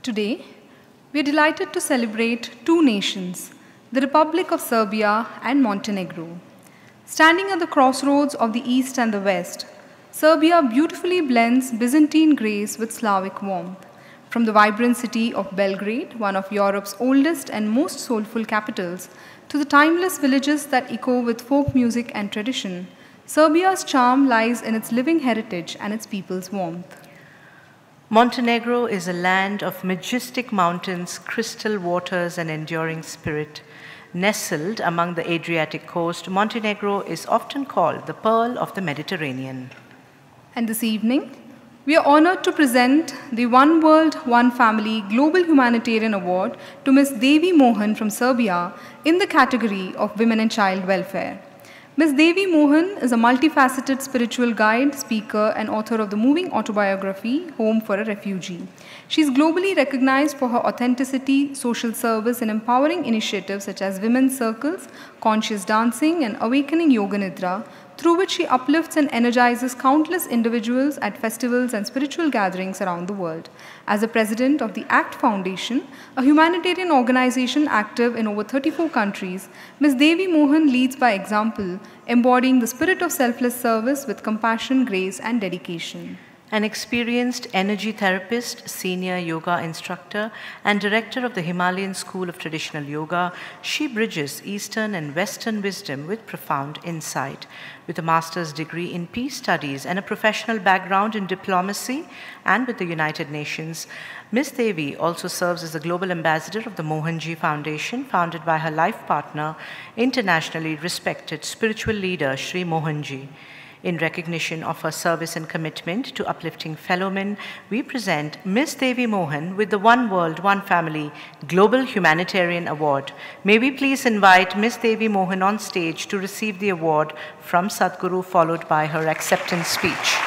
Today, we are delighted to celebrate two nations, the Republic of Serbia and Montenegro. Standing at the crossroads of the East and the West, Serbia beautifully blends Byzantine grace with Slavic warmth. From the vibrant city of Belgrade, one of Europe's oldest and most soulful capitals, to the timeless villages that echo with folk music and tradition, Serbia's charm lies in its living heritage and its people's warmth. Montenegro is a land of majestic mountains, crystal waters, and enduring spirit. Nestled among the Adriatic coast, Montenegro is often called the Pearl of the Mediterranean. And this evening, we are honored to present the One World, One Family Global Humanitarian Award to Ms. Devi Mohan from Serbia in the category of Women and Child Welfare. Ms. Devi Mohan is a multifaceted spiritual guide, speaker, and author of the moving autobiography, Home for a Refugee. She is globally recognized for her authenticity, social service, and empowering initiatives such as Women's Circles, Conscious Dancing, and Awakening Yoga Nidra, through which she uplifts and energizes countless individuals at festivals and spiritual gatherings around the world. As the president of the ACT Foundation, a humanitarian organization active in over 34 countries, Ms. Devi Mohan leads by example, embodying the spirit of selfless service with compassion, grace, and dedication. An experienced energy therapist, senior yoga instructor, and director of the Himalayan School of Traditional Yoga, she bridges Eastern and Western wisdom with profound insight. With a master's degree in peace studies and a professional background in diplomacy and with the United Nations, Ms. Devi also serves as the global ambassador of the Mohanji Foundation, founded by her life partner, internationally respected spiritual leader Sri Mohanji. In recognition of her service and commitment to uplifting fellow men, we present Ms. Devi Mohan with the One World, One Family Global Humanitarian Award. May we please invite Ms. Devi Mohan on stage to receive the award from Sadhguru, followed by her acceptance speech.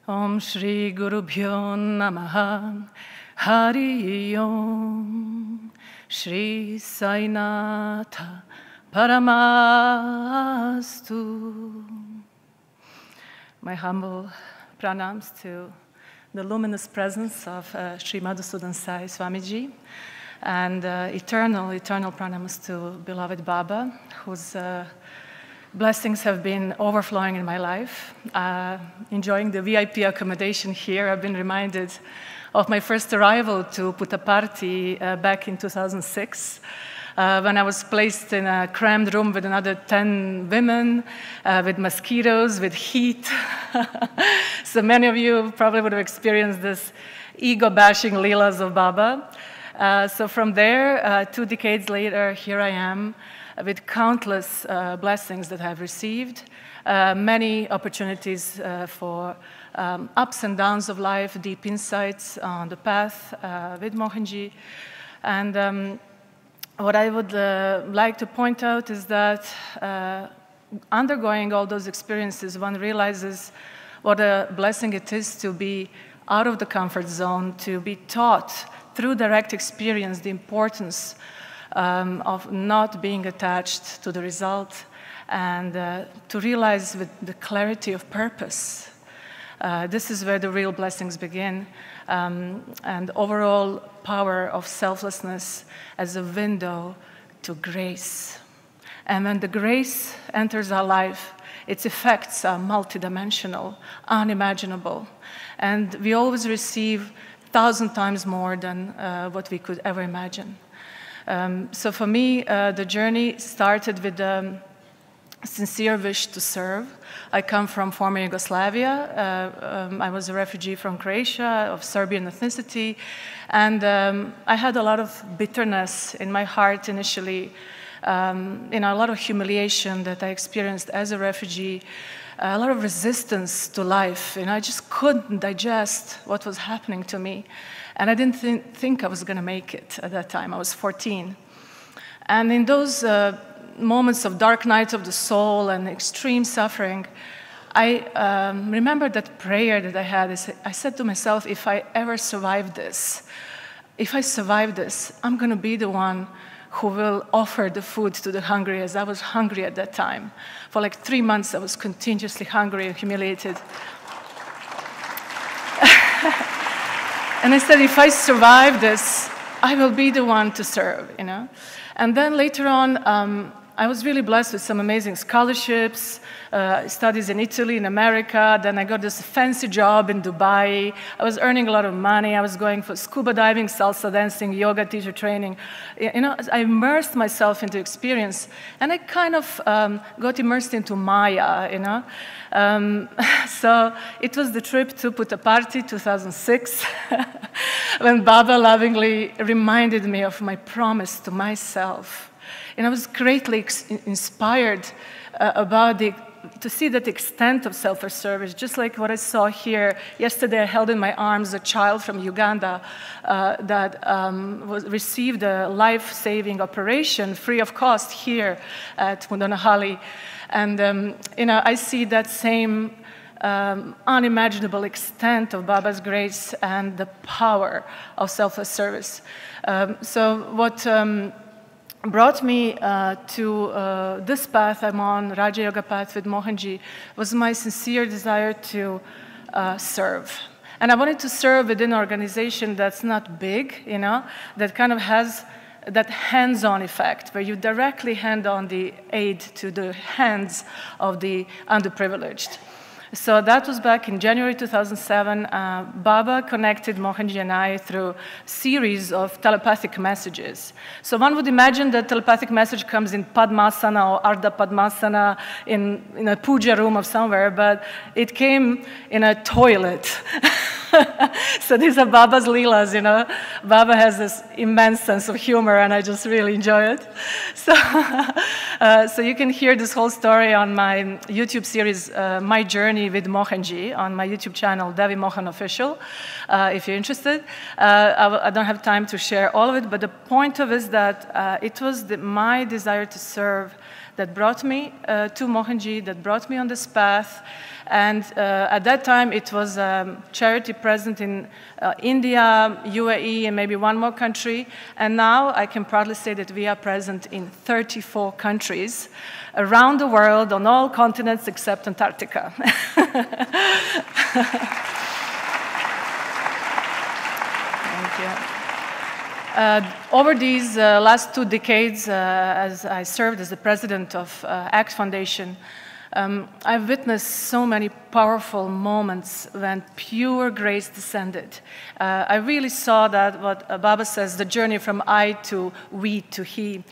Om Shri Guru Bhyo Namaha Hari Om Shri Sainatha Paramastu. My humble pranams to the luminous presence of Sri Madhusudan Sai Swamiji, and eternal pranams to beloved Baba, whose blessings have been overflowing in my life. Enjoying the VIP accommodation here, I've been reminded of my first arrival to Puttaparthi back in 2006, when I was placed in a crammed room with another 10 women, with mosquitoes, with heat. So many of you probably would have experienced this ego-bashing leelas of Baba. So from there, 2 decades later, here I am, with countless blessings that I've received, many opportunities for ups and downs of life, deep insights on the path with Mohanji. And what I would like to point out is that undergoing all those experiences, one realizes what a blessing it is to be out of the comfort zone, to be taught through direct experience the importance of not being attached to the result, and to realize with the clarity of purpose. This is where the real blessings begin, and overall power of selflessness as a window to grace. And when the grace enters our life, its effects are multidimensional, unimaginable, and we always receive 1,000 times more than what we could ever imagine. So for me, the journey started with sincere wish to serve. I come from former Yugoslavia. I was a refugee from Croatia, of Serbian ethnicity, and I had a lot of bitterness in my heart initially, a lot of humiliation that I experienced as a refugee, a lot of resistance to life, and I just couldn't digest what was happening to me, and I didn't think I was going to make it at that time. I was 14. And in those moments of dark nights of the soul and extreme suffering, I remember that prayer that I had. I said to myself, if I ever survive this, I'm going to be the one who will offer the food to the hungry, as I was hungry at that time. For like 3 months, I was continuously hungry and humiliated. And I said, if I survive this, I will be the one to serve, And then later on, I was really blessed with some amazing scholarships, studies in Italy, in America. Then I got this fancy job in Dubai. I was earning a lot of money. I was going for scuba diving, salsa dancing, yoga teacher training. I immersed myself into experience, and I kind of got immersed into Maya, So it was the trip to Puttaparthi, 2006, when Baba lovingly reminded me of my promise to myself. And I was greatly inspired to see that extent of self-service, just like what I saw here. Yesterday, I held in my arms a child from Uganda that received a life-saving operation free of cost here at Mudanahalli. And I see that same unimaginable extent of Baba's grace and the power of self-service. So what brought me to this path I'm on, Raja Yoga path with Mohanji, was my sincere desire to serve. And I wanted to serve within an organization that's not big, that kind of has that hands-on effect, where you directly hand on the aid to the hands of the underprivileged. So that was back in January 2007. Baba connected Mohanji and I through a series of telepathic messages. So one would imagine that telepathic message comes in Padmasana or Ardha Padmasana in a puja room of somewhere, but it came in a toilet. So these are Baba's leelas, Baba has this immense sense of humor, and I just really enjoy it. So you can hear this whole story on my YouTube series, My Journey with Mohanji, on my YouTube channel, Devi Mohan Official, if you're interested. I don't have time to share all of it, but the point of it is that it was my desire to serve that brought me to Mohanji, that brought me on this path. And at that time, it was charity present in India, UAE, and maybe one more country. And now I can proudly say that we are present in 34 countries around the world, on all continents except Antarctica. Thank you. Over these last 2 decades, as I served as the president of ACT Foundation, I've witnessed so many powerful moments when pure grace descended. I really saw that, what Baba says, the journey from I to we to he.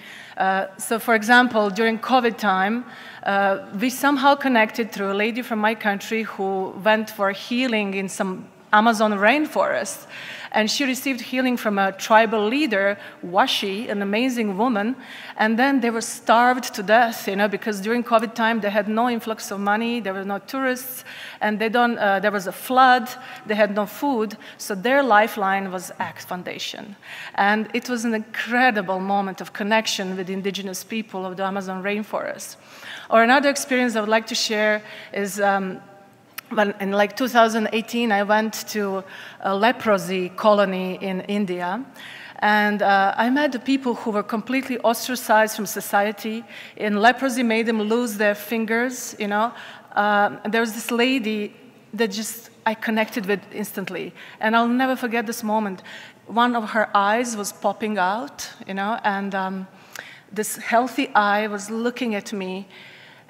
So for example, during COVID time, we somehow connected through a lady from my country who went for healing in some Amazon rainforest. And she received healing from a tribal leader, Washi, an amazing woman. And then they were starved to death, because during COVID time, they had no influx of money, there were no tourists, and there was a flood, they had no food, so their lifeline was ACT Foundation. And it was an incredible moment of connection with indigenous people of the Amazon rainforest. Or another experience I would like to share is when in 2018, I went to a leprosy colony in India, and I met the people who were completely ostracized from society, and leprosy made them lose their fingers, There was this lady that I connected with instantly, and I'll never forget this moment. One of her eyes was popping out, and this healthy eye was looking at me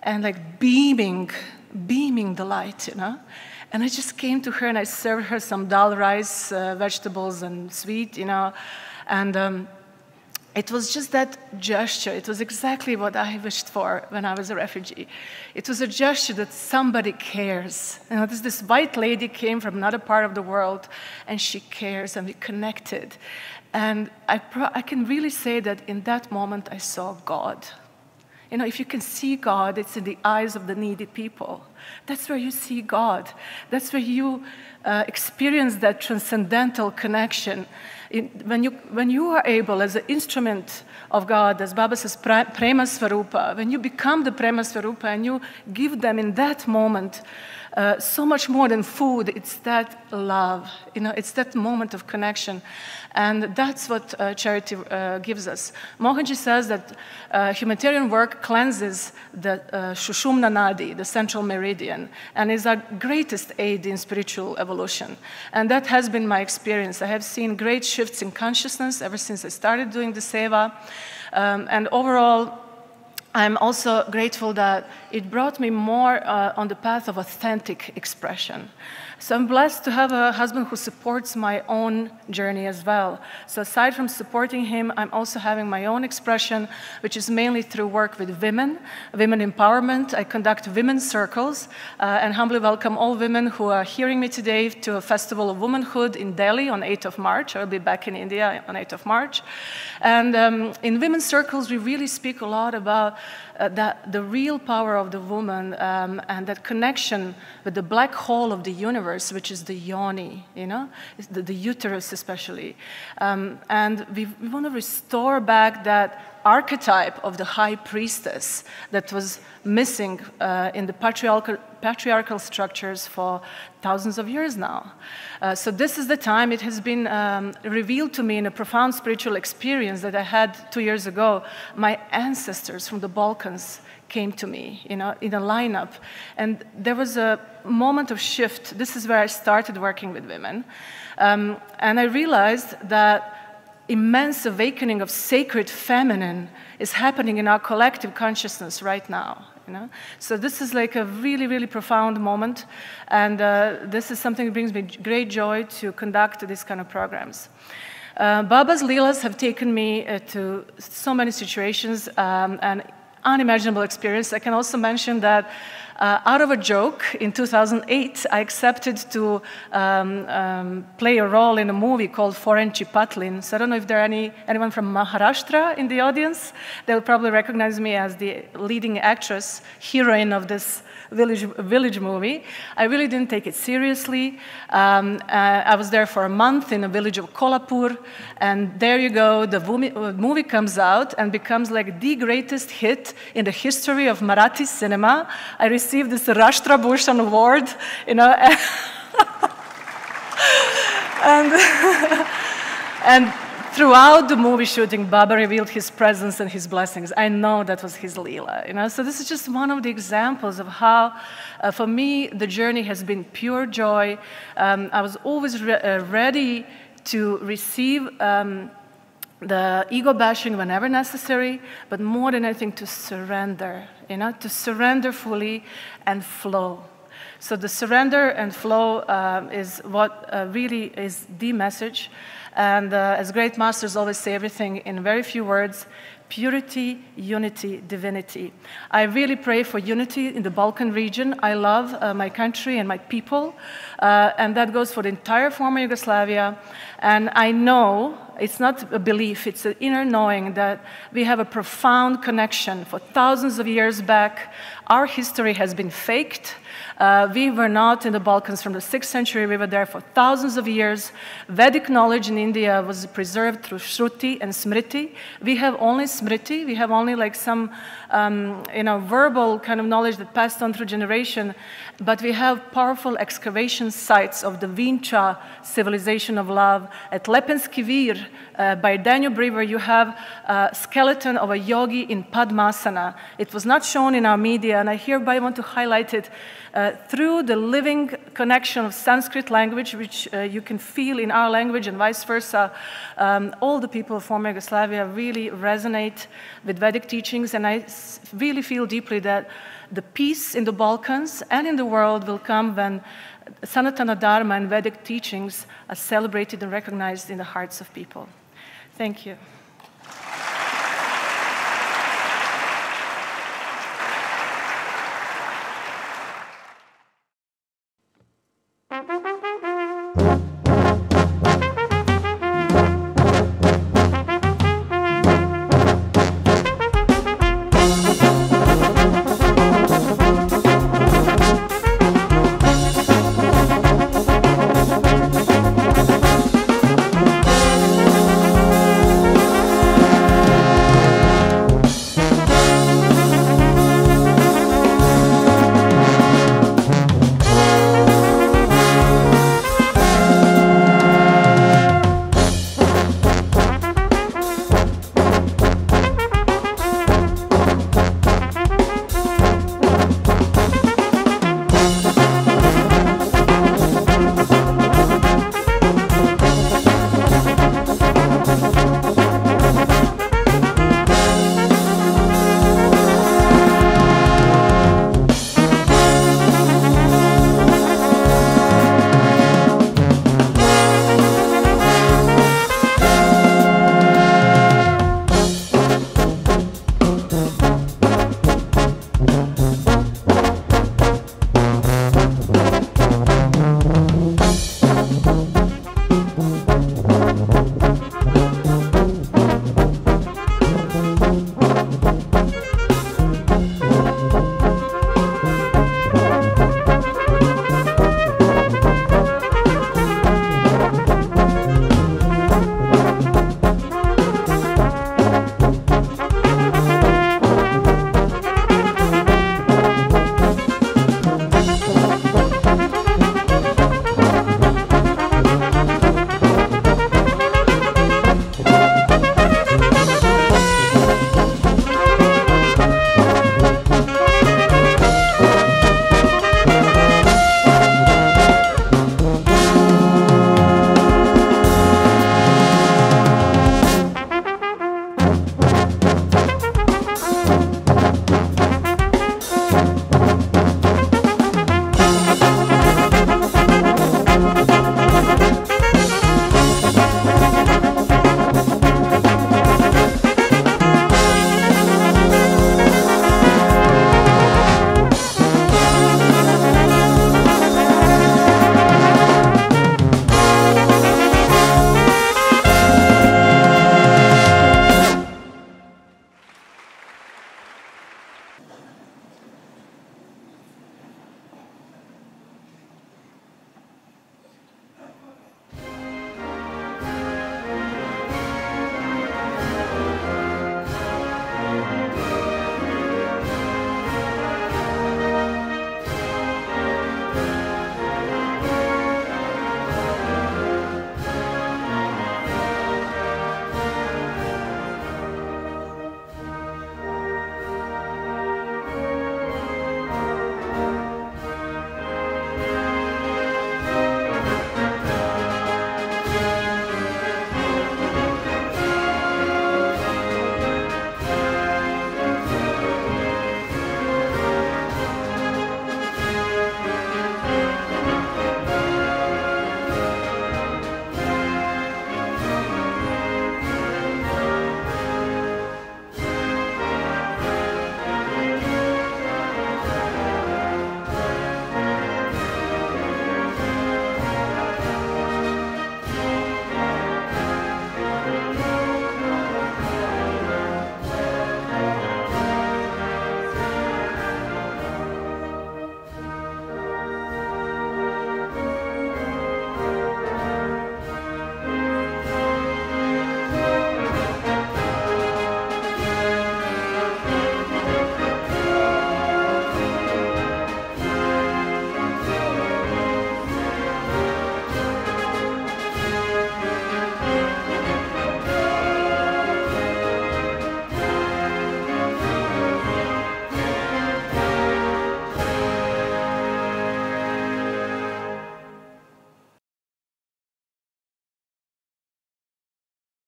and beaming the light, And I just came to her and I served her some dal rice, vegetables and sweet, And it was just that gesture. It was exactly what I wished for when I was a refugee. It was a gesture that somebody cares. You know, this white lady came from another part of the world, and she cares, and we connected. And I can really say that in that moment I saw God. You know, if you can see God, it's in the eyes of the needy people. That's where you see God. That's where you experience that transcendental connection. When you are able, as an instrument of God, as Baba says, Prema Svarupa, when you become the Prema Svarupa and you give them in that moment so much more than food, it's that love, you know, it's that moment of connection. And that's what charity gives us. Mohanji says that humanitarian work cleanses the Sushumna Nadi, the central meridian, and is our greatest aid in spiritual evolution. And that has been my experience. I have seen great shifts in consciousness ever since I started doing the seva. And overall, I'm also grateful that it brought me more on the path of authentic expression. So I'm blessed to have a husband who supports my own journey as well. So aside from supporting him, I'm also having my own expression, which is mainly through work with women empowerment. I conduct women's circles and humbly welcome all women who are hearing me today to a Festival of Womanhood in Delhi on 8th of March. I'll be back in India on 8th of March. And in women's circles, we really speak a lot about the real power of the woman and that connection with the black hole of the universe, which is the yoni, you know, the uterus especially. And we want to restore back that archetype of the high priestess that was missing in the patriarchal structures for thousands of years now. So this is the time it has been revealed to me in a profound spiritual experience that I had 2 years ago. My ancestors from the Balkans came to me, you know, in a lineup. And there was a moment of shift. This is where I started working with women. And I realized that immense awakening of sacred feminine is happening in our collective consciousness right now. You know? So this is like a really, really profound moment, and this is something that brings me great joy to conduct these kind of programs. Baba's Leelas have taken me to so many situations and unimaginable experience. I can also mention that out of a joke, in 2008, I accepted to play a role in a movie called Foreign Chipatlin. So I don't know if there are anyone from Maharashtra in the audience. They'll probably recognize me as the leading actress, heroine of this village movie. I really didn't take it seriously. I was there for a month in a village of Kolhapur, and there you go, the movie comes out and becomes like the greatest hit in the history of Marathi cinema. I received this Rashtra Bhushan award, you know, and throughout the movie shooting, Baba revealed his presence and his blessings. I know that was his Leela, you know. So this is just one of the examples of how, for me, the journey has been pure joy. I was always ready to receive the ego bashing whenever necessary, but more than anything, to surrender, you know, to surrender fully and flow. So the surrender and flow is what really is the message. And as great masters always say everything in very few words: purity, unity, divinity. I really pray for unity in the Balkan region. I love my country and my people, and that goes for the entire former Yugoslavia. And I know, it's not a belief, it's an inner knowing that we have a profound connection. For thousands of years back, our history has been faked. We were not in the Balkans from the 6th century. We were there for thousands of years. Vedic knowledge in India was preserved through Shruti and Smriti. We have only Smriti. We have only like some verbal kind of knowledge that passed on through generation. But we have powerful excavation sites of the Vincha civilization of love. At Lepenski Vir, by Danube River, you have a skeleton of a yogi in Padmasana. It was not shown in our media, and I hereby want to highlight it. Through the living connection of Sanskrit language, which you can feel in our language and vice versa, all the people of former Yugoslavia really resonate with Vedic teachings, and I really feel deeply that the peace in the Balkans and in the world will come when Sanatana Dharma and Vedic teachings are celebrated and recognized in the hearts of people. Thank you.